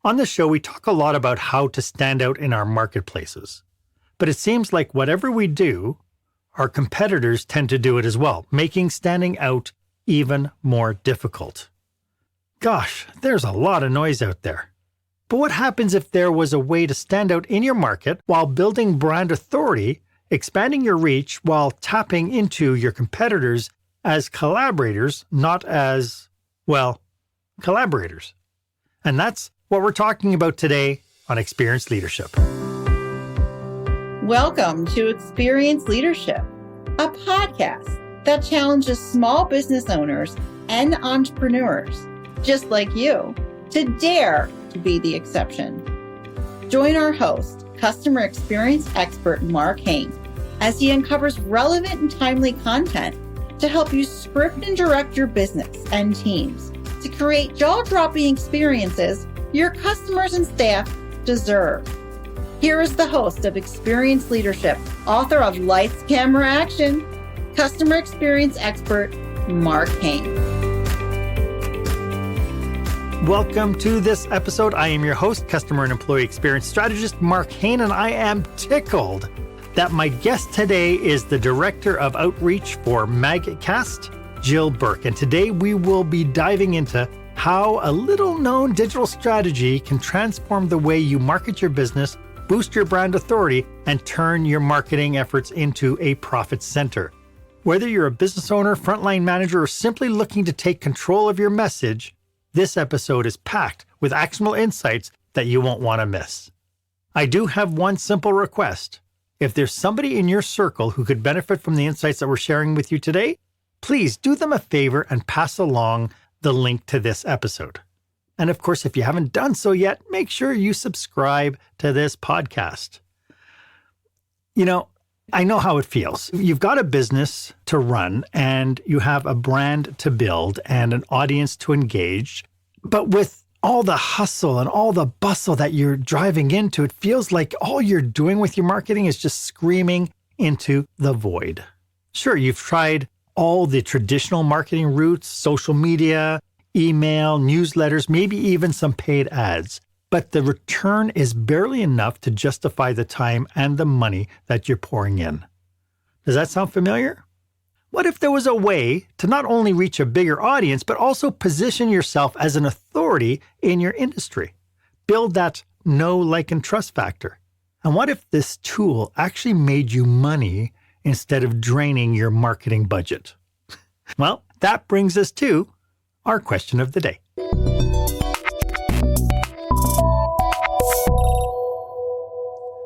On this show, we talk a lot about how to stand out in our marketplaces. But it seems like whatever we do, our competitors tend to do it as well, making standing out even more difficult. Gosh, there's a lot of noise out there. But what happens if there was a way to stand out in your market while building brand authority, expanding your reach while tapping into your competitors as collaborators, not as, well, collaborators? And that's what we're talking about today on Experience Leadership. Welcome to Experience Leadership, a podcast that challenges small business owners and entrepreneurs, just like you, to dare to be the exception. Join our host, customer experience expert Marc Haine, as he uncovers relevant and timely content to help you script and direct your business and teams to create jaw-dropping experiences your customers and staff deserve. Here is the host of Experience Leadership, author of Lights, Camera, Action, customer experience expert Marc Haine. Welcome to this episode. I am your host, customer and employee experience strategist Marc Haine, and I am tickled that my guest today is the Director of Outreach for MagCast, Jill Burk. And today we will be diving into how a little-known digital strategy can transform the way you market your business, boost your brand authority, and turn your marketing efforts into a profit center. Whether you're a business owner, frontline manager, or simply looking to take control of your message, this episode is packed with actionable insights that you won't want to miss. I do have one simple request. If there's somebody in your circle who could benefit from the insights that we're sharing with you today, please do them a favor and pass along the link to this episode. And of course, if you haven't done so yet, make sure you subscribe to this podcast. You know, I know how it feels. You've got a business to run and you have a brand to build and an audience to engage. But with all the hustle and all the bustle that you're driving into, it feels like all you're doing with your marketing is just screaming into the void. Sure, you've tried all the traditional marketing routes, social media, email, newsletters, maybe even some paid ads. But the return is barely enough to justify the time and the money that you're pouring in. Does that sound familiar? What if there was a way to not only reach a bigger audience, but also position yourself as an authority in your industry? Build that know, like, and trust factor. And what if this tool actually made you money instead of draining your marketing budget? Well, that brings us to our question of the day.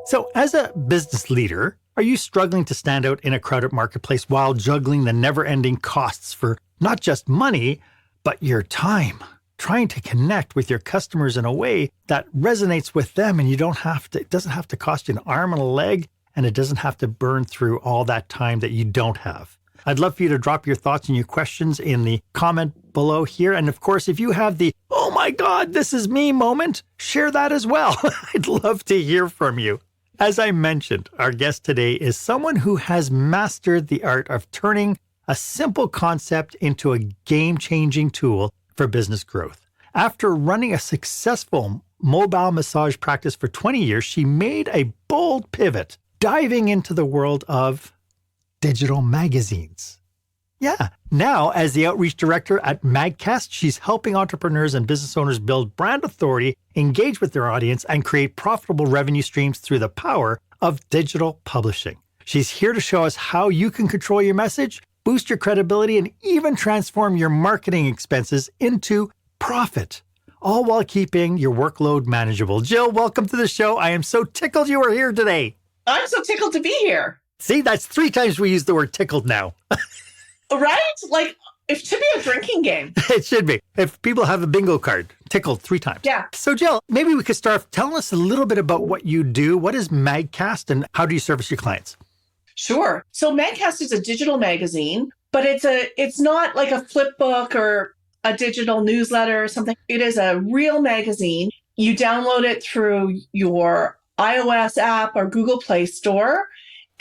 So as a business leader, are you struggling to stand out in a crowded marketplace while juggling the never-ending costs for not just money, but your time, trying to connect with your customers in a way that resonates with them and it doesn't have to cost you an arm and a leg, and it doesn't have to burn through all that time that you don't have? I'd love for you to drop your thoughts and your questions in the comment below here. And of course, if you have the, oh my God, this is me moment, share that as well. I'd love to hear from you. As I mentioned, our guest today is someone who has mastered the art of turning a simple concept into a game-changing tool for business growth. After running a successful mobile massage practice for 20 years, she made a bold pivot, diving into the world of digital magazines. Yeah, now as the outreach director at MagCast, she's helping entrepreneurs and business owners build brand authority, engage with their audience, and create profitable revenue streams through the power of digital publishing. She's here to show us how you can control your message, boost your credibility, and even transform your marketing expenses into profit, all while keeping your workload manageable. Jill, welcome to the show. I am so tickled you are here today. I'm so tickled to be here. See, that's 3 times we use the word tickled now. Right? Like, it should be a drinking game. It should be. If people have a bingo card, tickled 3 times. Yeah. So Jill, maybe we could start telling us a little bit about what you do. What is MagCast and how do you service your clients? Sure. So MagCast is a digital magazine, but it's not like a flip book or a digital newsletter or something. It is a real magazine. You download it through your iOS app or Google Play Store,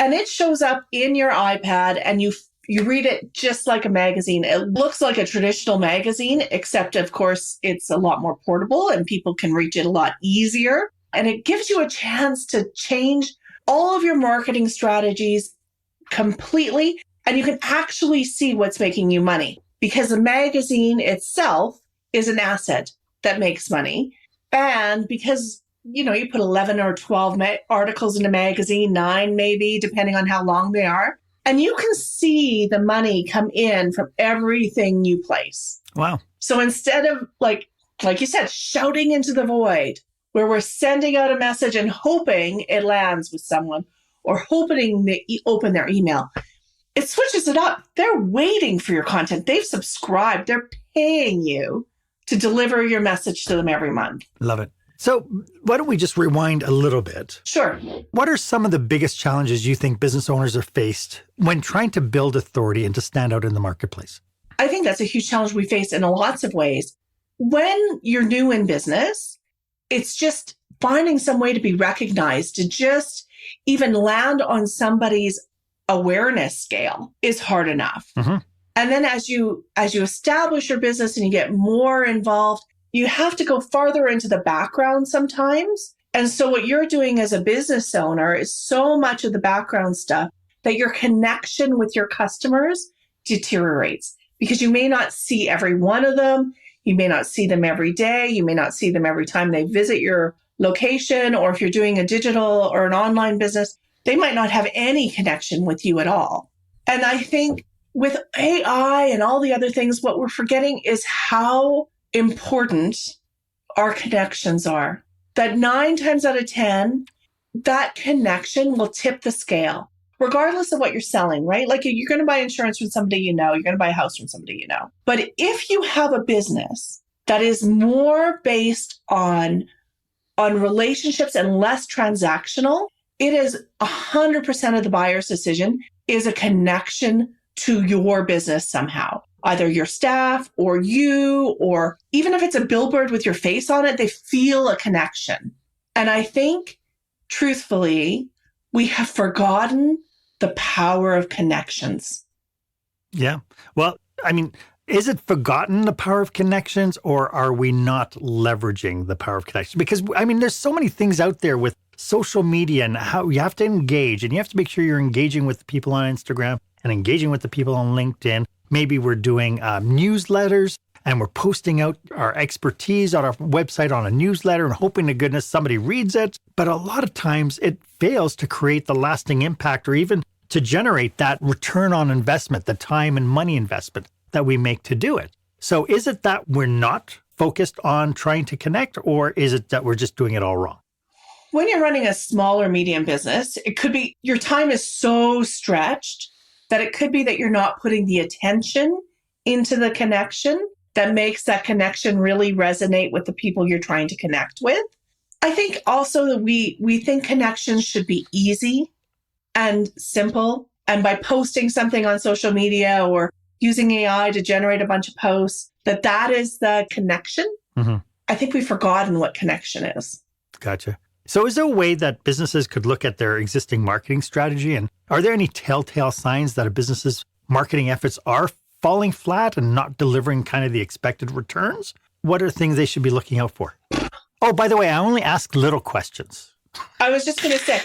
and it shows up in your iPad and you You read it just like a magazine. It looks like a traditional magazine, except of course it's a lot more portable and people can reach it a lot easier. And it gives you a chance to change all of your marketing strategies completely. And you can actually see what's making you money, because the magazine itself is an asset that makes money. And because, you put 11 or 12 articles in a magazine, 9 maybe, depending on how long they are. And you can see the money come in from everything you place. Wow. So instead of like you said, shouting into the void, where we're sending out a message and hoping it lands with someone or hoping they open their email, it switches it up. They're waiting for your content. They've subscribed. They're paying you to deliver your message to them every month. Love it. So why don't we just rewind a little bit? Sure. What are some of the biggest challenges you think business owners are faced when trying to build authority and to stand out in the marketplace? I think that's a huge challenge we face in lots of ways. When you're new in business, it's just finding some way to be recognized, to just even land on somebody's awareness scale is hard enough. Mm-hmm. And then as you establish your business and you get more involved, you have to go farther into the background sometimes. And so what you're doing as a business owner is so much of the background stuff that your connection with your customers deteriorates, because you may not see every one of them. You may not see them every day. You may not see them every time they visit your location, or if you're doing a digital or an online business, they might not have any connection with you at all. And I think with AI and all the other things, what we're forgetting is how important our connections are. That 9 times out of 10, that connection will tip the scale, regardless of what you're selling, right? Like you're going to buy insurance from somebody you know, you're going to buy a house from somebody you know. But if you have a business that is more based on relationships and less transactional, it is 100% of the buyer's decision is a connection to your business somehow. Either your staff or you, or even if it's a billboard with your face on it, they feel a connection. And I think, truthfully, we have forgotten the power of connections. Yeah. Well, I mean, is it forgotten, the power of connections, or are we not leveraging the power of connections? Because, I mean, there's so many things out there with social media and how you have to engage, and you have to make sure you're engaging with the people on Instagram and engaging with the people on LinkedIn. Maybe we're doing newsletters and we're posting out our expertise on our website on a newsletter and hoping to goodness somebody reads it. But a lot of times it fails to create the lasting impact or even to generate that return on investment, the time and money investment that we make to do it. So is it that we're not focused on trying to connect, or is it that we're just doing it all wrong? When you're running a small or medium business, it could be your time is so stretched that it could be that you're not putting the attention into the connection that makes that connection really resonate with the people you're trying to connect with. I think also that we think connections should be easy and simple. And by posting something on social media or using AI to generate a bunch of posts, that is the connection. Mm-hmm. I think we've forgotten what connection is. Gotcha. So is there a way that businesses could look at their existing marketing strategy? And are there any telltale signs that a business's marketing efforts are falling flat and not delivering kind of the expected returns? What are things they should be looking out for? Oh, by the way, I only ask little questions. I was just going to say,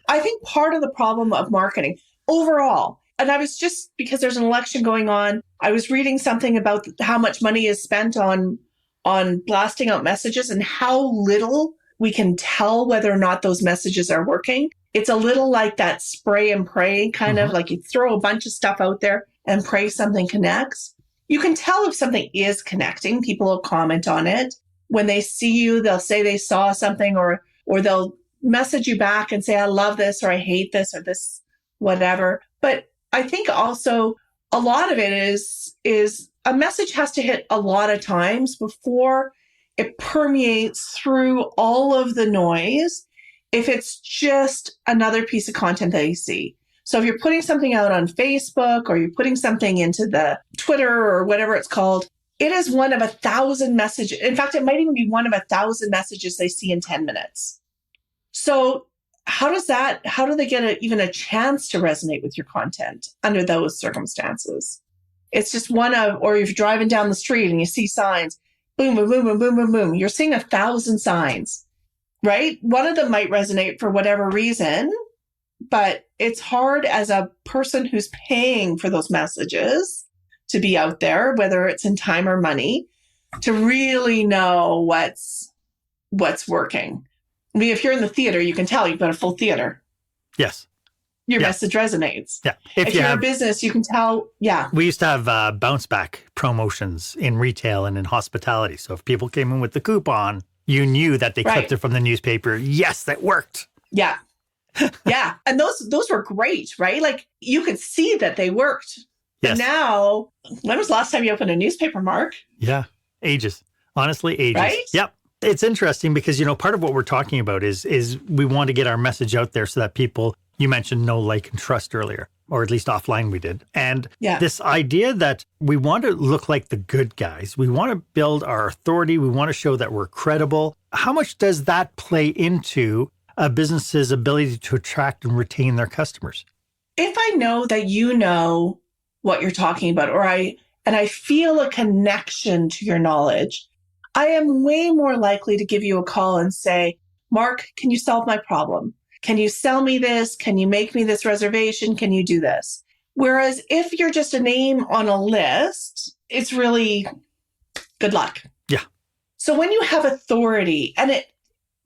I think part of the problem of marketing overall, and I was just, because there's an election going on, I was reading something about how much money is spent on blasting out messages and how little we can tell whether or not those messages are working. It's a little like that spray and pray kind of like you throw a bunch of stuff out there and pray something connects. You can tell if something is connecting. People will comment on it. When they see you, they'll say they saw something, or they'll message you back and say, I love this, or I hate this, or this, whatever. But I think also a lot of it is a message has to hit a lot of times before it permeates through all of the noise if it's just another piece of content that you see. So if you're putting something out on Facebook or you're putting something into the Twitter or whatever it's called, it is one of 1,000 messages. In fact, it might even be one of 1,000 messages they see in 10 minutes. So how do they get even a chance to resonate with your content under those circumstances? It's just or if you're driving down the street and you see signs, boom, boom, boom, boom, boom, boom, boom. You're seeing 1,000 signs, right? One of them might resonate for whatever reason, but it's hard as a person who's paying for those messages to be out there, whether it's in time or money, to really know what's working. I mean, if you're in the theater, you can tell you've got a full theater. Yes. Your message resonates. Yeah. If you're in business, you can tell. Yeah. We used to have bounce back promotions in retail and in hospitality. So if people came in with the coupon, you knew that they clipped it from the newspaper. Yes, that worked. Yeah. Yeah. And those were great, right? Like you could see that they worked. Yes. And now, when was the last time you opened a newspaper, Mark? Yeah. Ages. Honestly, ages. Right? Yep. It's interesting because, part of what we're talking about is we want to get our message out there so that people, you mentioned know, like, and trust earlier, or at least offline we did. And this idea that we want to look like the good guys, we want to build our authority, we want to show that we're credible. How much does that play into a business's ability to attract and retain their customers? If I know that you know what you're talking about, and I feel a connection to your knowledge, I am way more likely to give you a call and say, Mark, can you solve my problem? Can you sell me this? Can you make me this reservation? Can you do this? Whereas if you're just a name on a list, it's really good luck. Yeah. So when you have authority, and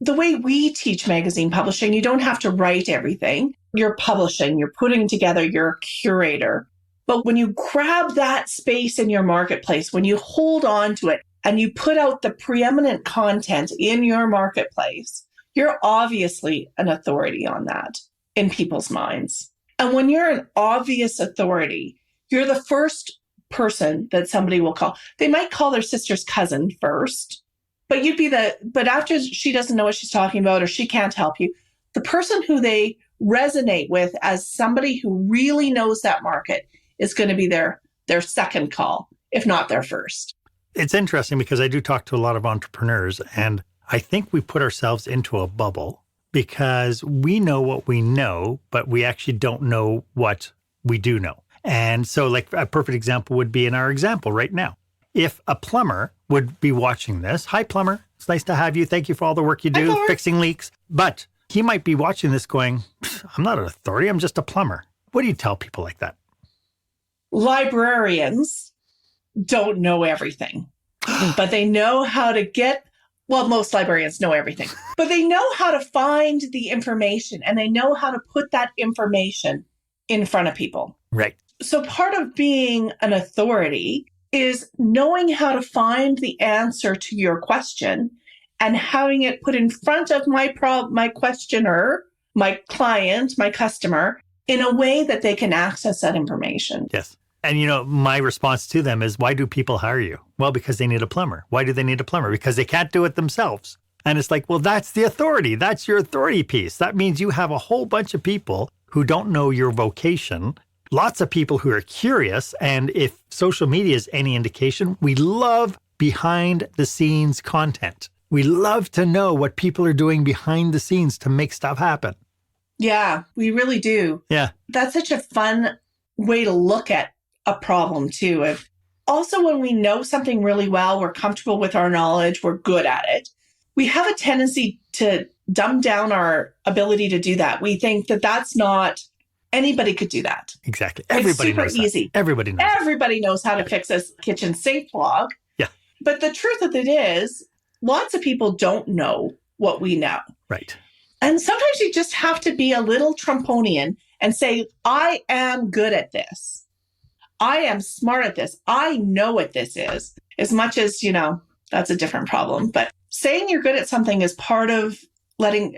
the way we teach magazine publishing, you don't have to write everything. You're publishing, you're putting together, you're a curator. But when you grab that space in your marketplace, when you hold on to it, and you put out the preeminent content in your marketplace, you're obviously an authority on that in people's minds. And when you're an obvious authority, you're the first person that somebody will call. They might call their sister's cousin first, but but after she doesn't know what she's talking about or she can't help you, the person who they resonate with as somebody who really knows that market is going to be their second call, if not their first. It's interesting because I do talk to a lot of entrepreneurs, and I think we put ourselves into a bubble because we know what we know, but we actually don't know what we do know. And so like a perfect example would be in our example right now. If a plumber would be watching this, hi plumber, it's nice to have you. Thank you for all the work you do fixing leaks. But he might be watching this going, I'm not an authority, I'm just a plumber. What do you tell people like that? Librarians don't know everything, but they know how to most librarians know everything, but they know how to find the information and they know how to put that information in front of people. Right. So part of being an authority is knowing how to find the answer to your question and having it put in front of my questioner, my client, my customer, in a way that they can access that information. Yes. And, my response to them is, why do people hire you? Well, because they need a plumber. Why do they need a plumber? Because they can't do it themselves. And it's like, well, that's the authority. That's your authority piece. That means you have a whole bunch of people who don't know your vocation, lots of people who are curious. And if social media is any indication, we love behind the scenes content. We love to know what people are doing behind the scenes to make stuff happen. Yeah, we really do. Yeah. That's such a fun way to look at a problem too. Also, when we know something really well, we're comfortable with our knowledge, we're good at it. We have a tendency to dumb down our ability to do that. We think that that's not, anybody could do that. Exactly. Everybody knows that. It's super easy. Everybody knows. Everybody knows how to fix a kitchen sink clog. Yeah. But the truth of it is, lots of people don't know what we know. Right. And sometimes you just have to be a little Trumponian and say, I am good at this. I am smart at this. I know what this is. As much as, that's a different problem. But saying you're good at something is part of letting,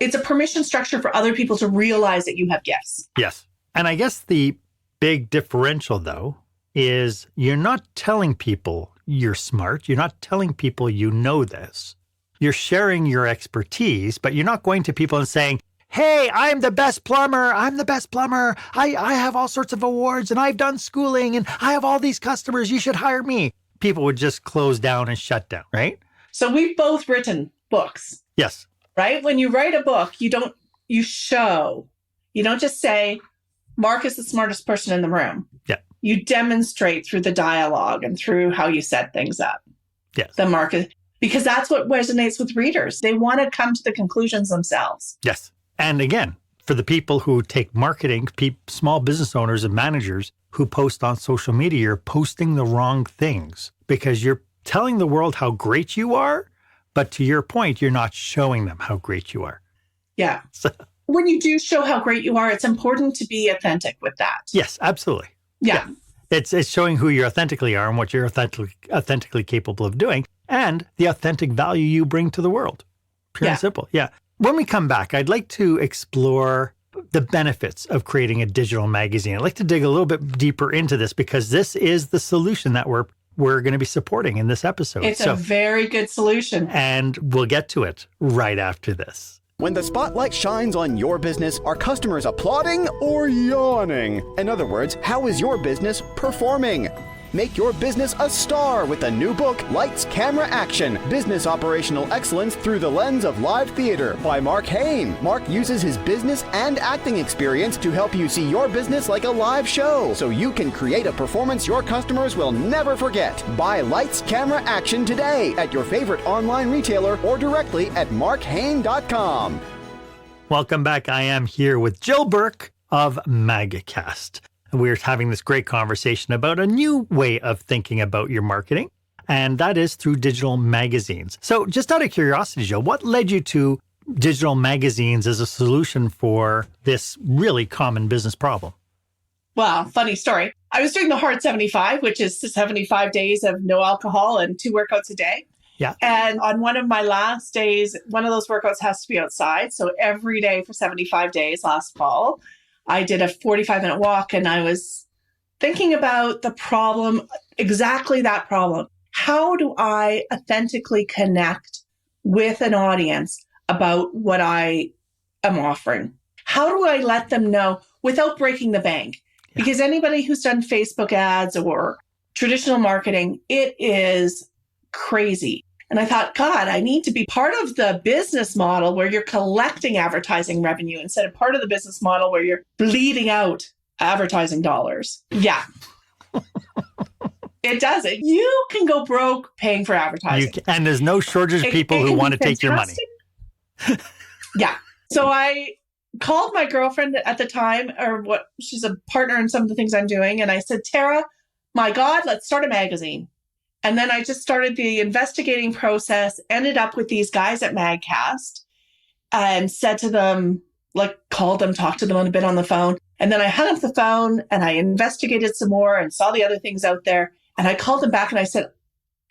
it's a permission structure for other people to realize that you have gifts. Yes. And I guess the big differential, though, is you're not telling people you're smart. You're not telling people you know this. You're sharing your expertise, but you're not going to people and saying, hey, I'm the best plumber. I'm the best plumber. I have all sorts of awards and I've done schooling and I have all these customers. You should hire me. People would just close down and shut down, right? So we've both written books. Yes. Right? When you write a book, you don't you show. You don't just say, Mark is the smartest person in the room. Yeah. You demonstrate through the dialogue and through how you set things up. Yes. The market, because that's what resonates with readers. They want to come to the conclusions themselves. Yes. And again, for the people who take marketing, small business owners and managers who post on social media, you're posting the wrong things because you're telling the world how great you are. But to your point, you're not showing them how great you are. Yeah. So, when you do show how great you are, it's important to be authentic with that. yes, absolutely. Yeah. It's showing who you authentically are and what you're authentically capable of doing and the authentic value you bring to the world. Pure and simple. Yeah. When we come back, I'd like to explore the benefits of creating a digital magazine. I'd like to dig a little bit deeper into this because this is the solution that we're going to be supporting in this episode. It's a very good solution. And we'll get to it right after this. When the spotlight shines on your business, are customers applauding or yawning? In other words, how is your business performing? Make your business a star with the new book, Lights, Camera, Action, Business Operational Excellence Through the Lens of Live Theater by Marc Haine. Marc uses his business and acting experience to help you see your business like a live show so you can create a performance your customers will never forget. Buy Lights, Camera, Action today at your favorite online retailer or directly at marchaine.com. Welcome back. I am here with Jill Burk of MagCast. We're having this great conversation about a new way of thinking about your marketing, and that is through digital magazines. So just out of curiosity, Jill, what led you to digital magazines as a solution for this really common business problem? Well, funny story. I was doing the Hard 75, which is 75 days of no alcohol and 2 workouts a day. Yeah. And on one of my last days, one of those workouts has to be outside. So every day for 75 days last fall, I did a 45-minute walk and I was thinking about the problem, exactly that problem. How do I authentically connect with an audience about what I am offering? How do I let them know without breaking the bank? Yeah. Because anybody who's done Facebook ads or traditional marketing, it is crazy. And I thought, God, I need to be part of the business model where you're collecting advertising revenue instead of part of the business model where you're bleeding out advertising dollars. Yeah. It does it. You can go broke paying for advertising. And there's no shortage of people who want to take your money. Yeah. So I called my girlfriend at the time, she's a partner in some of the things I'm doing. And I said, Tara, my God, let's start a magazine. And then I just started the investigating process, ended up with these guys at MagCast and said to them, called them, talked to them a bit on the phone. And then I hung up the phone and I investigated some more and saw the other things out there. And I called them back and I said,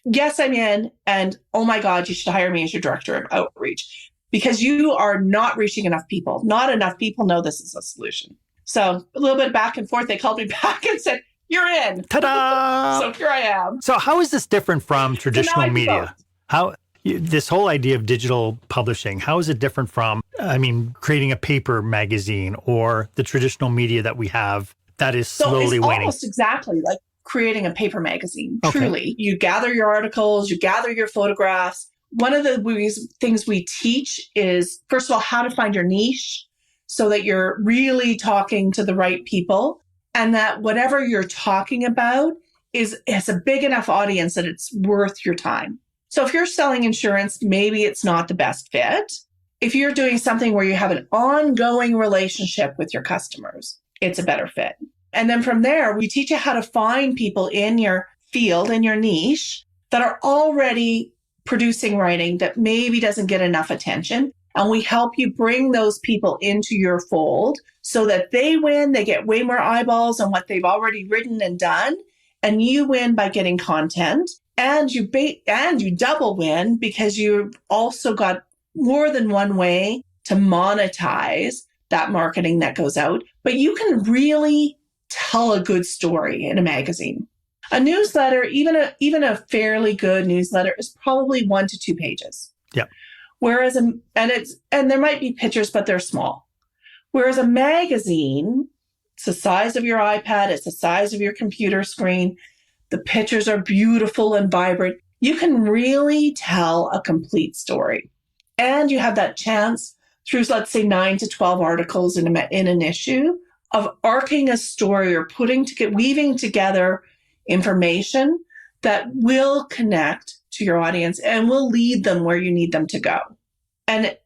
yes, I'm in. And oh my God, you should hire me as your director of outreach because you are not reaching enough people. Not enough people know this is a solution. So a little bit back and forth, they called me back and said, you're in. Ta-da! So here I am. So how is this different from traditional media? This whole idea of digital publishing, how is it different from, creating a paper magazine or the traditional media that we have that is slowly waning? Almost exactly like creating a paper magazine. Okay. Truly. You gather your articles, you gather your photographs. One of the things we teach is, first of all, how to find your niche so that you're really talking to the right people. And that whatever you're talking about has a big enough audience that it's worth your time. So if you're selling insurance, maybe it's not the best fit. If you're doing something where you have an ongoing relationship with your customers, it's a better fit. And then from there, we teach you how to find people in your field, in your niche, that are already producing writing that maybe doesn't get enough attention. And we help you bring those people into your fold so that they win, they get way more eyeballs on what they've already written and done. And you win by getting content. And you double win because you've also got more than one way to monetize that marketing that goes out. But you can really tell a good story in a magazine. A newsletter, even a fairly good newsletter, is probably 1 to 2 pages. Yeah. Whereas, and there might be pictures, but they're small. Whereas a magazine, it's the size of your iPad, it's the size of your computer screen. The pictures are beautiful and vibrant. You can really tell a complete story. And you have that chance through, let's say, 9 to 12 articles in an issue of arcing a story or weaving together information that will connect to your audience and will lead them where you need them to go. And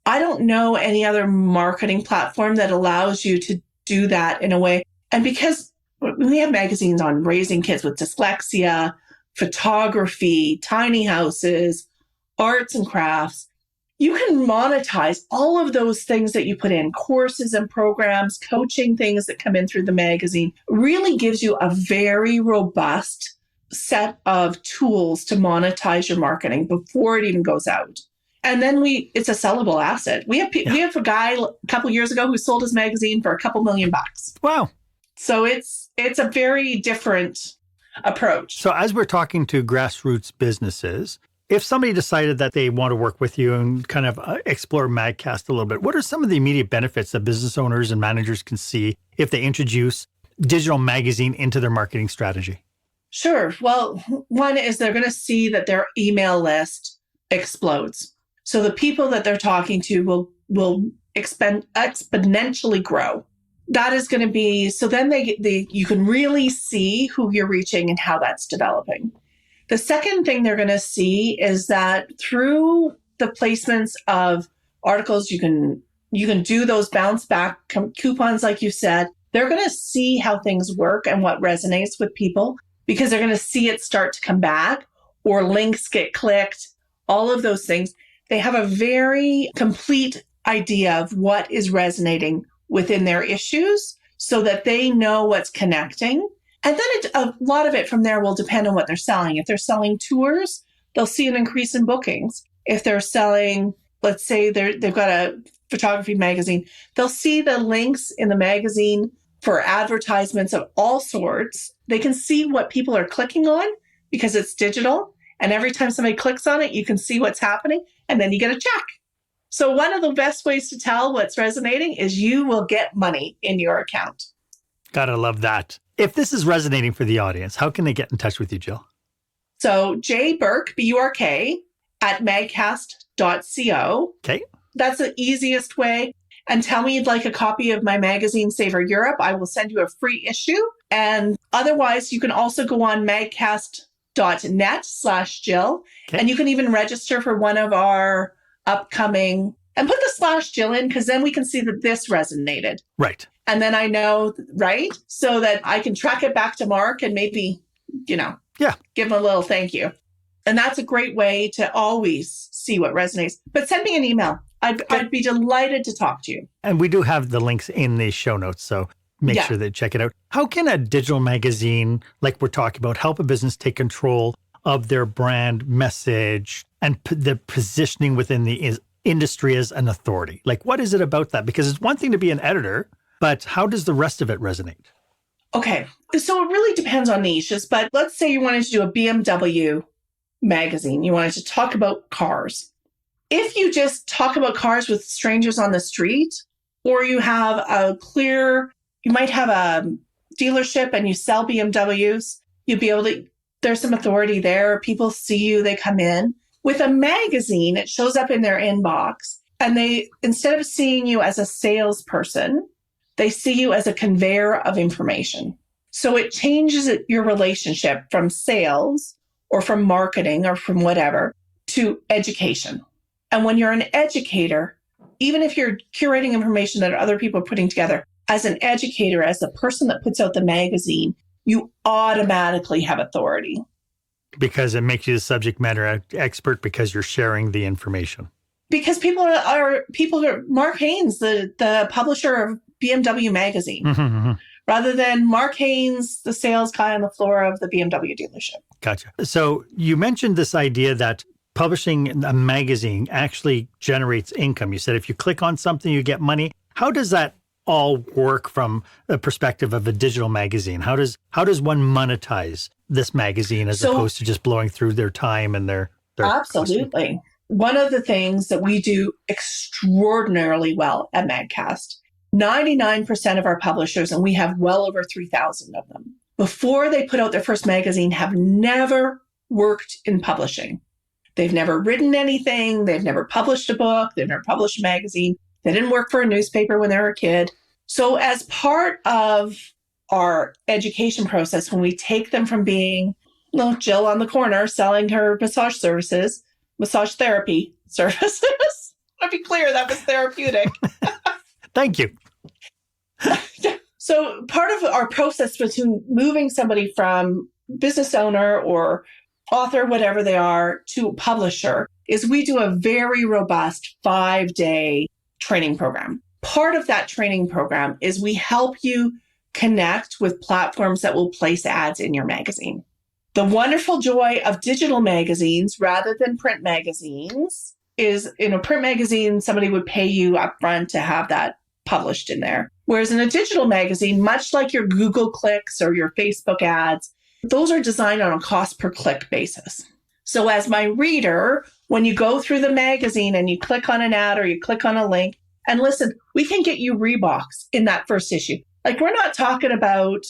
I don't know any other marketing platform that allows you to do that in a way. And because we have magazines on raising kids with dyslexia, photography, tiny houses, arts and crafts, you can monetize all of those things that you put in, courses and programs, coaching things that come in through the magazine, really gives you a very robust set of tools to monetize your marketing before it even goes out. And then it's a sellable asset. We have a guy a couple of years ago who sold his magazine for $2 million. Wow. So it's a very different approach. So as we're talking to grassroots businesses, if somebody decided that they want to work with you and kind of explore MagCast a little bit, what are some of the immediate benefits that business owners and managers can see if they introduce digital magazine into their marketing strategy? Sure. Well, one is they're going to see that their email list explodes. So the people that they're talking to will exponentially grow. That is going to be, so then you can really see who you're reaching and how that's developing. The second thing they're going to see is that through the placements of articles, you can do those bounce back coupons, like you said. They're going to see how things work and what resonates with people because they're going to see it start to come back or links get clicked, all of those things. They have a very complete idea of what is resonating within their issues so that they know what's connecting. And then a lot of it from there will depend on what they're selling. If they're selling tours, they'll see an increase in bookings. If they're selling, let's say they've got a photography magazine, they'll see the links in the magazine for advertisements of all sorts. They can see what people are clicking on because it's digital. And every time somebody clicks on it, you can see what's happening. And then you get a check. So one of the best ways to tell what's resonating is you will get money in your account. Gotta love that. If this is resonating for the audience, how can they get in touch with you, Jill? So J Burk, B-U-R-K, at magcast.co. Okay. That's the easiest way. And tell me you'd like a copy of my magazine, Savor Europe. I will send you a free issue. And otherwise, you can also go on magcast.net/Jill. Okay. And you can even register for one of our upcoming, and put the /Jill in, because then we can see that this resonated. Right. And then I know, right? So that I can track it back to Mark and maybe, give him a little thank you. And that's a great way to always see what resonates. But send me an email. I'd be delighted to talk to you. And we do have the links in the show notes, so make sure they check it out. How can a digital magazine, like we're talking about, help a business take control of their brand message and the positioning within the industry as an authority? Like, what is it about that? Because it's one thing to be an editor, but how does the rest of it resonate? Okay, so it really depends on niches, but let's say you wanted to do a BMW magazine. You wanted to talk about cars. If you just talk about cars with strangers on the street, or you have you might have a dealership and you sell BMWs, you'd be able to, there's some authority there. People see you, they come in. With a magazine, it shows up in their inbox, and they, instead of seeing you as a salesperson, they see you as a conveyor of information. So it changes your relationship from sales or from marketing or from whatever to education. And when you're an educator, even if you're curating information that other people are putting together, as an educator, as the person that puts out the magazine, you automatically have authority. Because it makes you the subject matter expert because you're sharing the information. Because people are Marc Haine, the publisher of BMW magazine, rather than Marc Haine, the sales guy on the floor of the BMW dealership. Gotcha. So you mentioned this idea that publishing a magazine actually generates income. You said if you click on something, you get money. How does that all work from the perspective of a digital magazine? How does one monetize this magazine as opposed to just blowing through their time and their Absolutely. Costing? One of the things that we do extraordinarily well at MagCast, 99% of our publishers, and we have well over 3,000 of them, before they put out their first magazine, have never worked in publishing. They've never written anything. They've never published a book. They've never published a magazine. They didn't work for a newspaper when they were a kid. So as part of our education process, when we take them from being Jill on the corner selling her massage therapy services, I'll be clear, that was therapeutic. Thank you. So part of our process between moving somebody from business owner or author, whatever they are, to publisher is we do a very robust 5-day training program. Part of that training program is we help you connect with platforms that will place ads in your magazine. The wonderful joy of digital magazines rather than print magazines is in a print magazine, somebody would pay you upfront to have that published in there. Whereas in a digital magazine, much like your Google clicks or your Facebook ads, those are designed on a cost per click basis. So as my reader, when you go through the magazine and you click on an ad or you click on a link, and listen, we can get you Reeboks in that first issue. Like, we're not talking about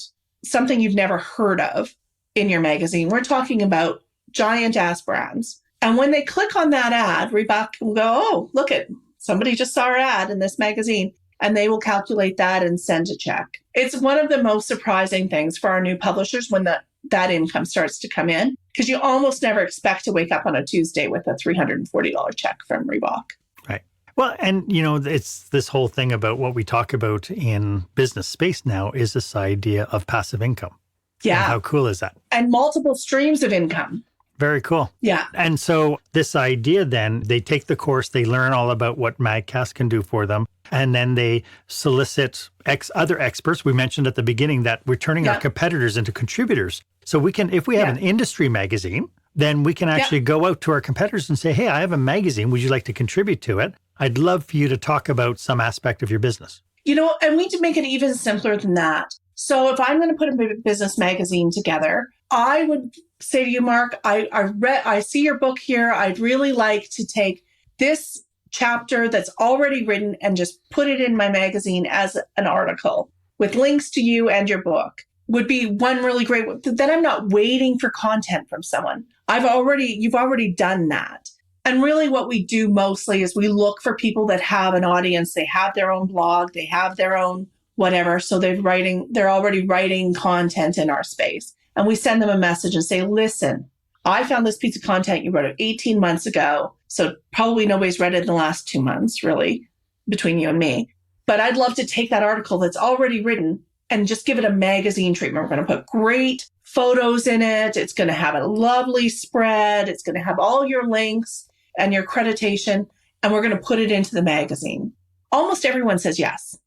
something you've never heard of in your magazine. We're talking about giant ass brands. And when they click on that ad, Reebok will go, oh, look at somebody just saw our ad in this magazine. And they will calculate that and send a check. It's one of the most surprising things for our new publishers when that income starts to come in, because you almost never expect to wake up on a Tuesday with a $340 check from Reebok. Right. Well, and it's this whole thing about what we talk about in business space now is this idea of passive income. Yeah. And how cool is that? And multiple streams of income. Very cool. Yeah. And so this idea then, they take the course, they learn all about what MagCast can do for them, and then they solicit other experts. We mentioned at the beginning that we're turning our competitors into contributors. So we can, if we have an industry magazine, then we can actually go out to our competitors and say, hey, I have a magazine. Would you like to contribute to it? I'd love for you to talk about some aspect of your business. And we need to make it even simpler than that. So if I'm going to put a business magazine together, I would say to you, Mark, I see your book here. I'd really like to take this chapter that's already written and just put it in my magazine as an article with links to you and your book. Would be one really great one. Then I'm not waiting for content from someone. You've already done that. And really what we do mostly is we look for people that have an audience. They have their own blog, they have their own whatever. So they're already writing content in our space. And we send them a message and say, listen, I found this piece of content you wrote 18 months ago. So probably nobody's read it in the last 2 months, really, between you and me. But I'd love to take that article that's already written and just give it a magazine treatment. We're going to put great photos in it. It's going to have a lovely spread. It's going to have all your links and your accreditation. And we're going to put it into the magazine. Almost everyone says yes,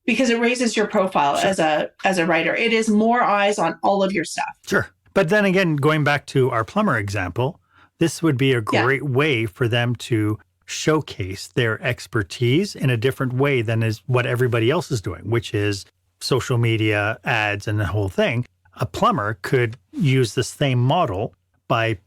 because it raises your profile as a writer. It is more eyes on all of your stuff. Sure. But then again, going back to our plumber example, this would be a great way for them to showcase their expertise in a different way than is what everybody else is doing, which is social media, ads, and the whole thing. A plumber could use the same model by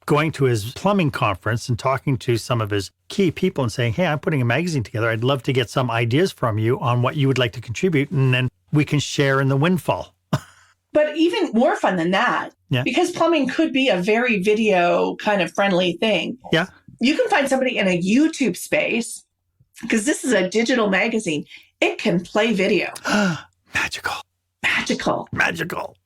going to his plumbing conference and talking to some of his key people and saying, hey, I'm putting a magazine together. I'd love to get some ideas from you on what you would like to contribute. And then we can share in the windfall. But even more fun than that, because plumbing could be a very video kind of friendly thing. Yeah. You can find somebody in a YouTube space, because this is a digital magazine. It can play video. Magical.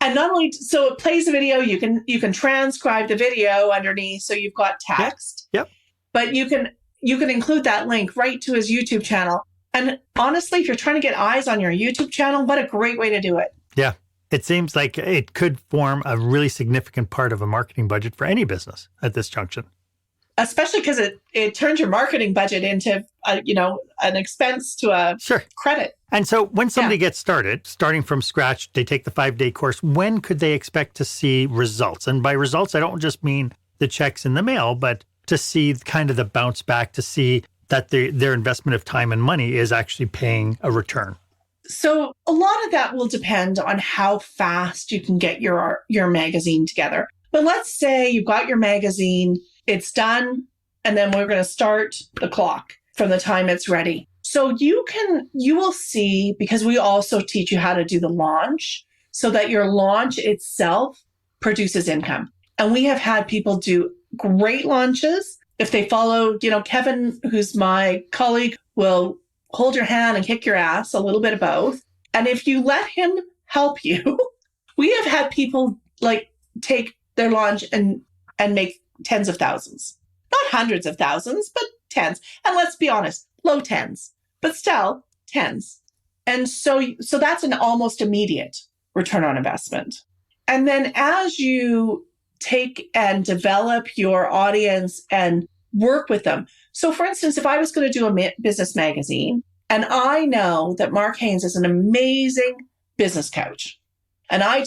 And not only, so it plays the video, you can transcribe the video underneath. So you've got text. Yep. But you can include that link right to his YouTube channel. And honestly, if you're trying to get eyes on your YouTube channel, what a great way to do it. Yeah. It seems like it could form a really significant part of a marketing budget for any business at this junction. Especially because it turns your marketing budget into, an expense to a credit. And so when somebody gets starting from scratch, they take the 5-day course, when could they expect to see results? And by results, I don't just mean the checks in the mail, but to see kind of the bounce back, to see that their investment of time and money is actually paying a return. So a lot of that will depend on how fast you can get your magazine together. But let's say you've got your magazine, it's done, and then we're going to start the clock from the time it's ready. So you will see, because we also teach you how to do the launch so that your launch itself produces income. And we have had people do great launches. If they follow, Kevin, who's my colleague, will hold your hand and kick your ass, a little bit of both. And if you let him help you, we have had people like take their lunch and make tens of thousands, not hundreds of thousands, but tens. And let's be honest, low tens, but still tens. And so that's an almost immediate return on investment. And then as you take and develop your audience and work with them. So for instance, if I was going to do a business magazine, and I know that Marc Haine is an amazing business coach, and I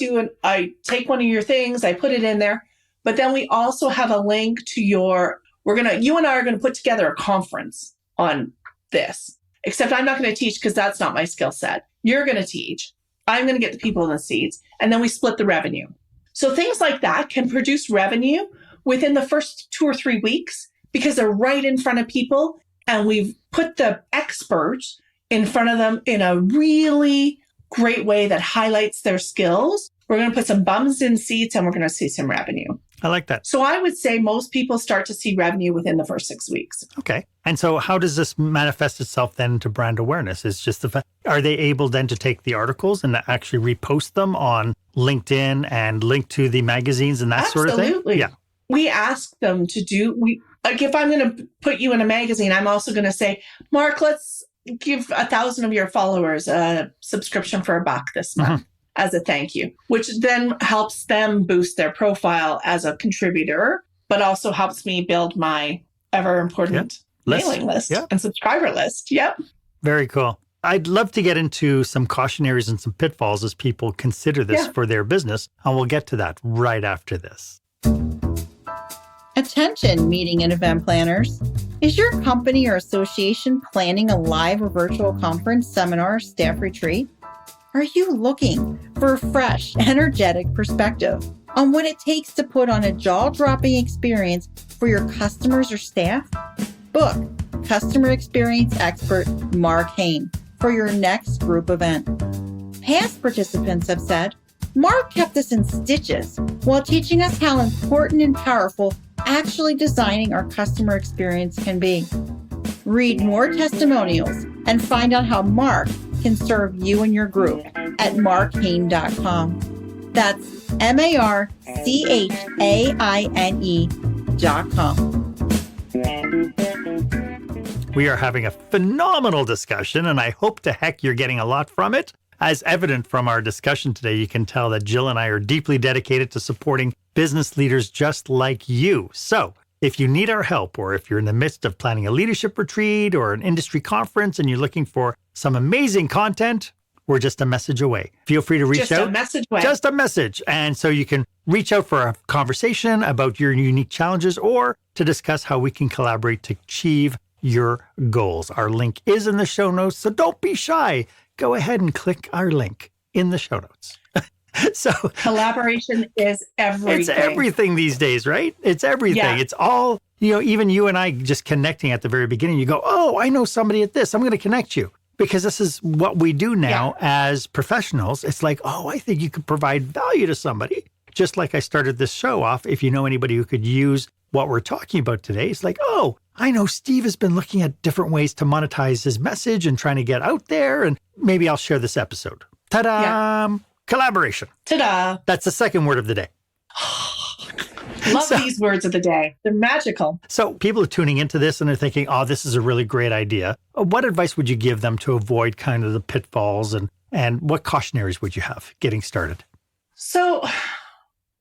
take one of your things, I put it in there, but then we also have a link to you and I are going to put together a conference on this, except I'm not going to teach because that's not my skill set. You're going to teach. I'm going to get the people in the seats, and then we split the revenue. So things like that can produce revenue within the first 2 or 3 weeks because they're right in front of people, and we've put the expert in front of them in a really great way that highlights their skills. We're going to put some bums in seats, and we're going to see some revenue. I like that. So I would say most people start to see revenue within the first 6 weeks. Okay. And so how does this manifest itself then into brand awareness? It's just the fact, are they able then to take the articles and actually repost them on LinkedIn and link to the magazines and that sort of thing? Absolutely. Yeah. We ask them to if I'm going to put you in a magazine, I'm also going to say, Marc, let's give 1,000 of your followers a subscription for $1 this month. As a thank you, which then helps them boost their profile as a contributor, but also helps me build my ever important mailing list and subscriber list. Yep. Very cool. I'd love to get into some cautionaries and some pitfalls as people consider this for their business, and we'll get to that right after this. Attention, meeting and event planners. Is your company or association planning a live or virtual conference, seminar, or staff retreat? Are you looking for a fresh, energetic perspective on what it takes to put on a jaw-dropping experience for your customers or staff? Book customer experience expert Marc Haine for your next group event. Past participants have said, Marc kept us in stitches while teaching us how important and powerful actually designing our customer experience can be. Read more testimonials and find out how Marc can serve you and your group at marchaine.com. That's MarChaine.com. We are having a phenomenal discussion, and I hope to heck you're getting a lot from it. As evident from our discussion today, you can tell that Jill and I are deeply dedicated to supporting business leaders just like you. So if you need our help, or if you're in the midst of planning a leadership retreat or an industry conference and you're looking for some amazing content, we're just a message away. Feel free to reach out. Just a message away. Just a message. And so you can reach out for a conversation about your unique challenges or to discuss how we can collaborate to achieve your goals. Our link is in the show notes, so don't be shy. Go ahead and click our link in the show notes. So collaboration is everything. It's everything these days, right? It's everything. Yeah. It's all, even you and I just connecting at the very beginning, you go, oh, I know somebody at this. I'm going to connect you. Because this is what we do now as professionals. It's like, oh, I think you could provide value to somebody. Just like I started this show off, if you know anybody who could use what we're talking about today, it's like, oh, I know Steve has been looking at different ways to monetize his message and trying to get out there, and maybe I'll share this episode. Ta-da! Yeah. Collaboration. Ta-da! That's the second word of the day. Love these words of the day. They're magical. So people are tuning into this and they're thinking, oh, this is a really great idea. What advice would you give them to avoid kind of the pitfalls, and what cautionaries would you have getting started? So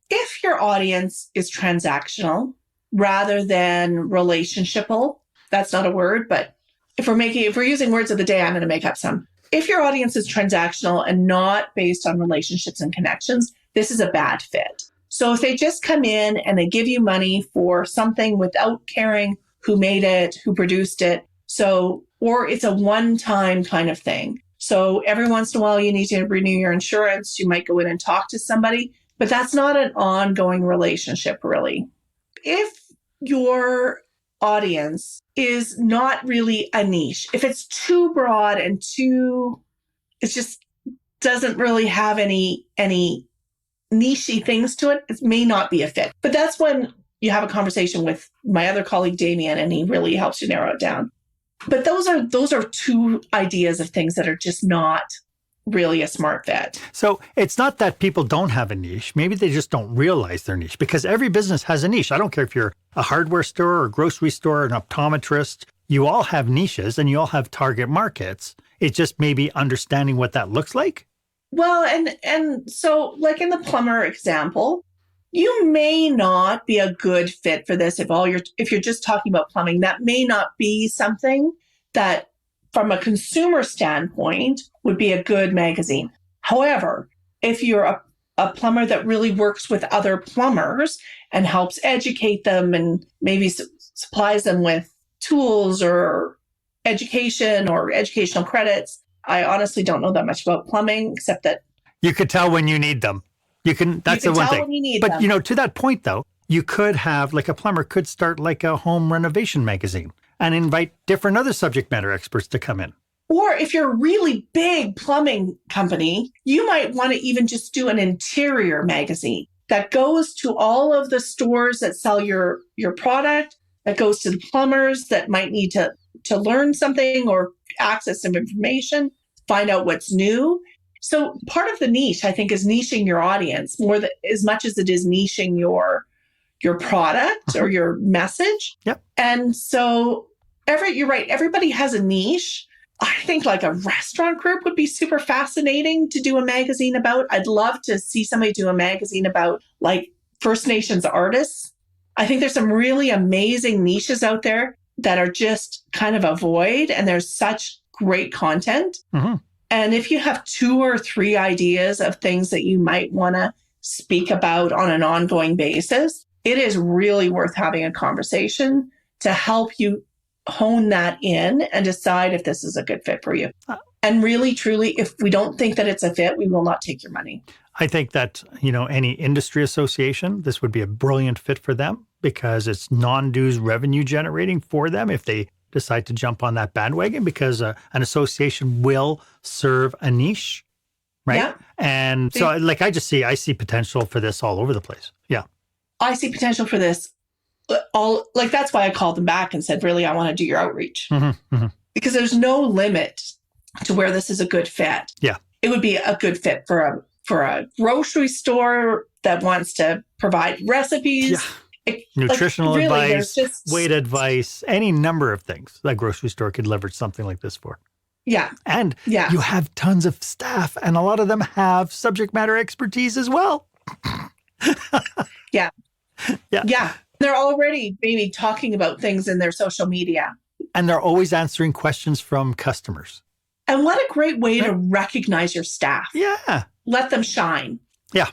if your audience is transactional rather than relationshipal, that's not a word, but if we're using words of the day, I'm going to make up some. If your audience is transactional and not based on relationships and connections, this is a bad fit. So if they just come in and they give you money for something without caring who made it, who produced it, or it's a one-time kind of thing. So every once in a while you need to renew your insurance, you might go in and talk to somebody, but that's not an ongoing relationship really. If your audience is not really a niche, if it's too broad and it just doesn't really have any niche-y things to it, it may not be a fit. But that's when you have a conversation with my other colleague, Damien, and he really helps you narrow it down. But those are two ideas of things that are just not really a smart fit. So it's not that people don't have a niche. Maybe they just don't realize their niche, because every business has a niche. I don't care if you're a hardware store or a grocery store, an optometrist, you all have niches and you all have target markets. It's just maybe understanding what that looks like. Well, and so like in the plumber example, you may not be a good fit for this if you're just talking about plumbing. That may not be something that from a consumer standpoint would be a good magazine. However, if you're a plumber that really works with other plumbers and helps educate them and maybe supplies them with tools or education or educational credits. I honestly don't know that much about plumbing, except that you could tell when you need them. That's the one thing. When you need but them. To that point though, you could have, like, a plumber could start like a home renovation magazine and invite different other subject matter experts to come in. Or if you're a really big plumbing company, you might want to even just do an interior magazine that goes to all of the stores that sell your product, that goes to the plumbers that might need to learn something or access some information, find out what's new. So part of the niche, I think, is niching your audience as much as it is niching your product or your message. Yep. And so you're right. Everybody has a niche. I think like a restaurant group would be super fascinating to do a magazine about. I'd love to see somebody do a magazine about like First Nations artists. I think there's some really amazing niches out there that are just kind of a void, and there's such great content. Mm-hmm. And if you have 2 or 3 ideas of things that you might want to speak about on an ongoing basis, it is really worth having a conversation to help you hone that in and decide if this is a good fit for you. And really, truly, if we don't think that it's a fit, we will not take your money. I think that, any industry association, this would be a brilliant fit for them because it's non-dues revenue generating for them if they decide to jump on that bandwagon, because an association will serve a niche, right? Yeah. And so I see potential for this all over the place. Yeah. I see potential for this. That's why I called them back and said, really, I want to do your outreach. Mm-hmm, mm-hmm. Because there's no limit to where this is a good fit. Yeah. It would be a good fit for a grocery store that wants to provide recipes. Yeah. Nutritional advice, weight advice, any number of things that grocery store could leverage something like this for. Yeah. And you have tons of staff, and a lot of them have subject matter expertise as well. Yeah. Yeah. Yeah. They're already maybe talking about things in their social media. And they're always answering questions from customers. And what a great way to recognize your staff. Yeah. Let them shine. Yeah.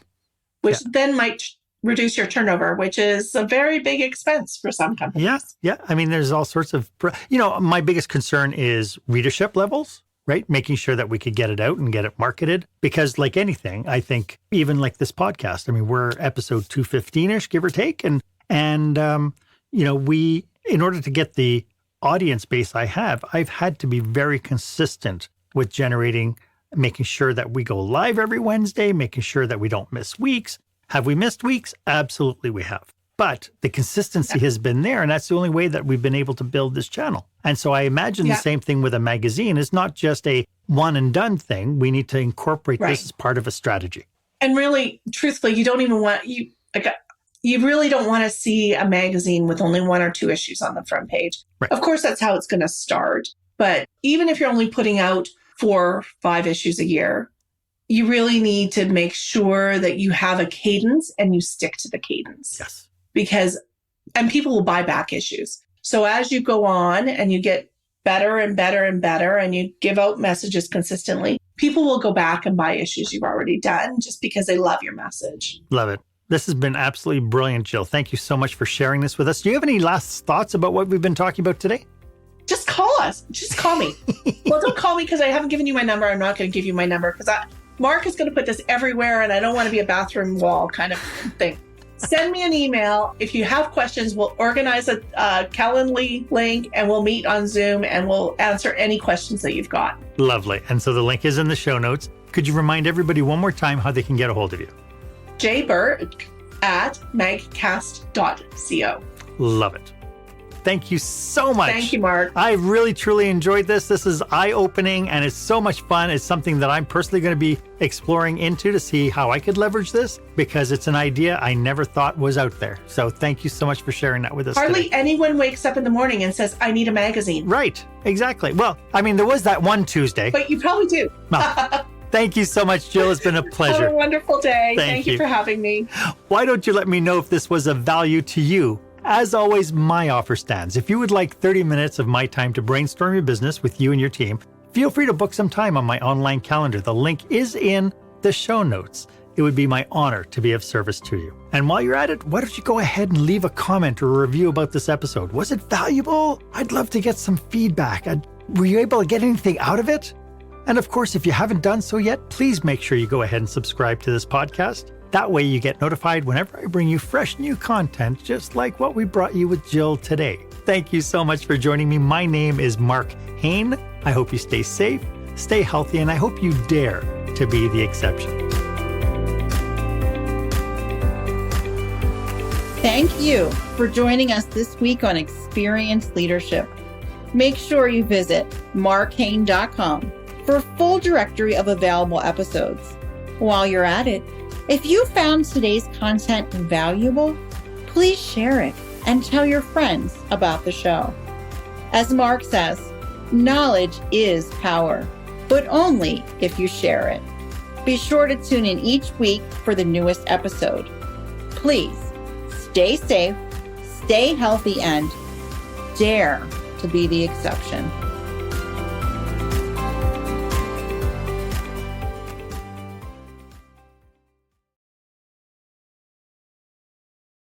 Which then might reduce your turnover, which is a very big expense for some companies. Yeah. Yeah. I mean, there's all sorts of, my biggest concern is readership levels, right? Making sure that we could get it out and get it marketed. Because like anything, I think even like this podcast, I mean, we're episode 215-ish, give or take. And we, in order to get the audience base I've had to be very consistent with making sure that we go live every Wednesday, making sure that we don't miss weeks. Have we missed weeks? Absolutely we have. But the consistency has been there, and that's the only way that we've been able to build this channel. And so I imagine the same thing with a magazine. It's not just a one and done thing. We need to incorporate this as part of a strategy. And really, truthfully, you don't even want, you really don't want to see a magazine with only 1 or 2 issues on the front page. Right. Of course, that's how it's going to start. But even if you're only putting out 4 or 5 issues a year, you really need to make sure that you have a cadence and you stick to the cadence. Yes. And people will buy back issues. So as you go on and you get better and better and better and you give out messages consistently, people will go back and buy issues you've already done just because they love your message. Love it. This has been absolutely brilliant, Jill. Thank you so much for sharing this with us. Do you have any last thoughts about what we've been talking about today? Just call us. Just call me. Well, don't call me because I haven't given you my number. I'm not going to give you my number because Mark is going to put this everywhere and I don't want to be a bathroom wall kind of thing. Send me an email. If you have questions, we'll organize a Calendly link and we'll meet on Zoom and we'll answer any questions that you've got. Lovely. And so the link is in the show notes. Could you remind everybody one more time how they can get a hold of you? Jill Burk at magcast.co. Love it. Thank you so much. Thank you, Mark. I really, truly enjoyed this. This is eye-opening and it's so much fun. It's something that I'm personally going to be exploring into to see how I could leverage this because it's an idea I never thought was out there. So thank you so much for sharing that with us Hardly today. anyone wakes up in the morning and says, I need a magazine. Right, exactly. Well, I mean, there was that one Tuesday. But you probably do. Well, thank you so much, Jill. It's been a Have pleasure. a wonderful day. Thank you you for having me. Why don't you let me know if this was of value to you? As always, my offer stands. If you would like 30 minutes of my time to brainstorm your business with you and your team, feel free to book some time on my online calendar. The link is in the show notes. It would be my honor to be of service to you. And while you're at it, why don't you go ahead and leave a comment or a review about this episode? Was it valuable? I'd love to get some feedback. Were you able to get anything out of it? And of course, if you haven't done so yet, please make sure you go ahead and subscribe to this podcast. That way you get notified whenever I bring you fresh new content, just like what we brought you with Jill today. Thank you so much for joining me. My name is Marc Haine. I hope you stay safe, stay healthy, and I hope you dare to be the exception. Thank you for joining us this week on Experienced Leadership. Make sure you visit marchaine.com for a full directory of available episodes. While you're at it, if you found today's content valuable, please share it and tell your friends about the show. As Mark says, knowledge is power, but only if you share it. Be sure to tune in each week for the newest episode. Please stay safe, stay healthy, and dare to be the exception.